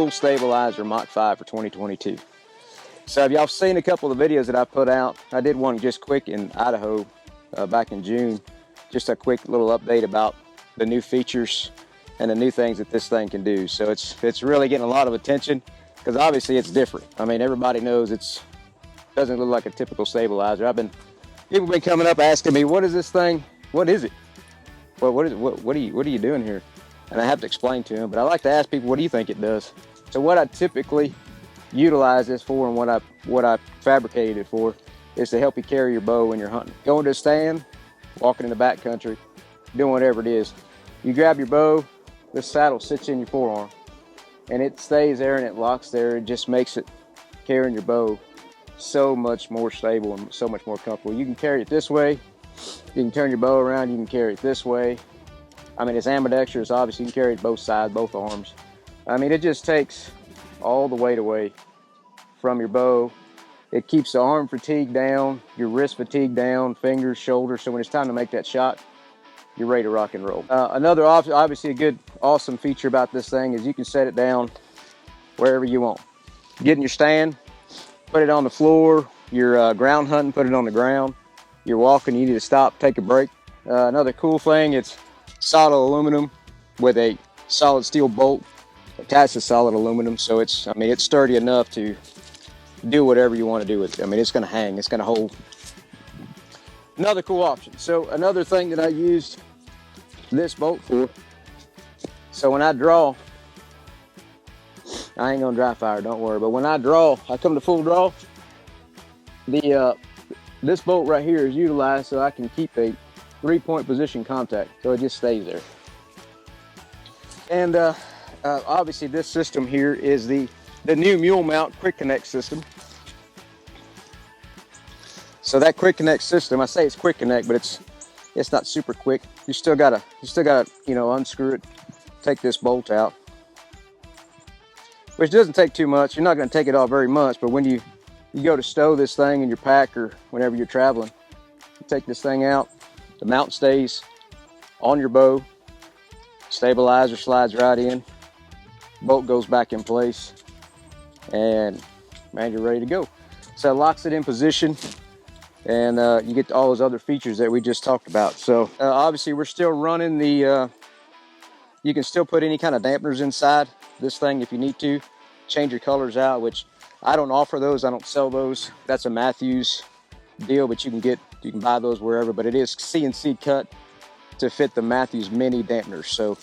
full stabilizer MACH5 for 2022. So have y'all seen a couple of the videos that I put out? I did one just quick in Idaho back in June. Just a quick little update about the new features and the new things that this thing can do. So it's really getting a lot of attention because obviously it's different. I mean, everybody knows it doesn't look like a typical stabilizer. People have been coming up asking me, what is this thing? What is it? Well, what are you doing here? And I have to explain to them, but I like to ask people, what do you think it does? So what I typically utilize this for and what I fabricated it for is to help you carry your bow when you're hunting. Going to a stand, walking in the backcountry, doing whatever it is. You grab your bow, this saddle sits in your forearm, and it stays there and it locks there. It just makes it carrying your bow so much more stable and so much more comfortable. You can carry it this way. You can turn your bow around. You can carry it this way. I mean, it's ambidextrous. Obviously, you can carry it both sides, both arms. I mean, it just takes all the weight away from your bow. It keeps the arm fatigue down, your wrist fatigue down, fingers, shoulders. So when it's time to make that shot, you're ready to rock and roll. Another obviously a good, awesome feature about this thing is you can set it down wherever you want. Get in your stand, put it on the floor. You're ground hunting, put it on the ground. You're walking, you need to stop, take a break. Another cool thing, it's solid aluminum with a solid steel bolt attached to solid aluminum. So it's sturdy enough to do whatever you want to do with it. I mean, it's going to hang, it's going to hold. Another cool option. So another thing that I used this bolt for, so when I draw, I ain't gonna dry fire, don't worry, but when I draw, I come to full draw, this bolt right here is utilized so I can keep a 3-point position contact, so it just stays there. And obviously this system here is the new mule mount quick connect system. So that quick connect system, I say it's quick connect, but it's not super quick. You still gotta unscrew it, take this bolt out, which doesn't take too much. You're not gonna take it off very much, but when you go to stow this thing in your pack or whenever you're traveling, you take this thing out, the mount stays on your bow, stabilizer slides right in, bolt goes back in place, and man, you're ready to go. So it locks it in position, and you get all those other features that we just talked about. So obviously we're still running the, you can still put any kind of dampeners inside this thing if you need to, change your colors out, which I don't offer those, I don't sell those. That's a Matthews deal, but you can buy those wherever, but it is CNC cut to fit the Matthews mini dampeners. So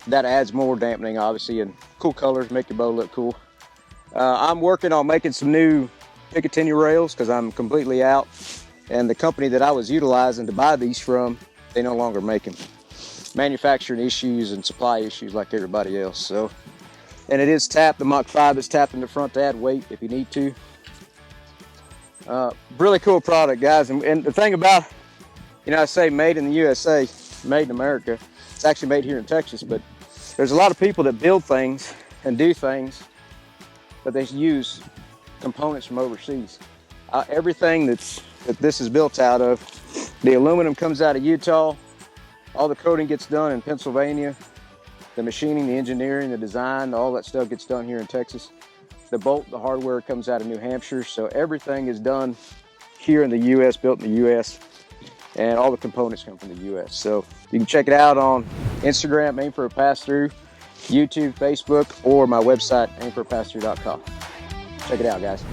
that adds more dampening, obviously, and cool colors, make your bow look cool. I'm working on making some new Picatinny rails because I'm completely out, and the company that I was utilizing to buy these from, they no longer make them. Manufacturing issues and supply issues like everybody else. So, and it is tapped, the MACH5 is tapped in the front to add weight if you need to. Really cool product, guys. And the thing about, I say made in the USA, made in America, it's actually made here in Texas, but there's a lot of people that build things and do things, but they use components from overseas. Everything that this is built out of, the aluminum comes out of Utah, all the coating gets done in Pennsylvania, the machining, the engineering, the design, all that stuff gets done here in Texas. The bolt, the hardware comes out of New Hampshire, so everything is done here in the US, built in the US, and all the components come from the US. So you can check it out on Instagram, Aim for a Pass-Through, YouTube, Facebook, or my website, aimforapassthrough.com. Check it out, guys.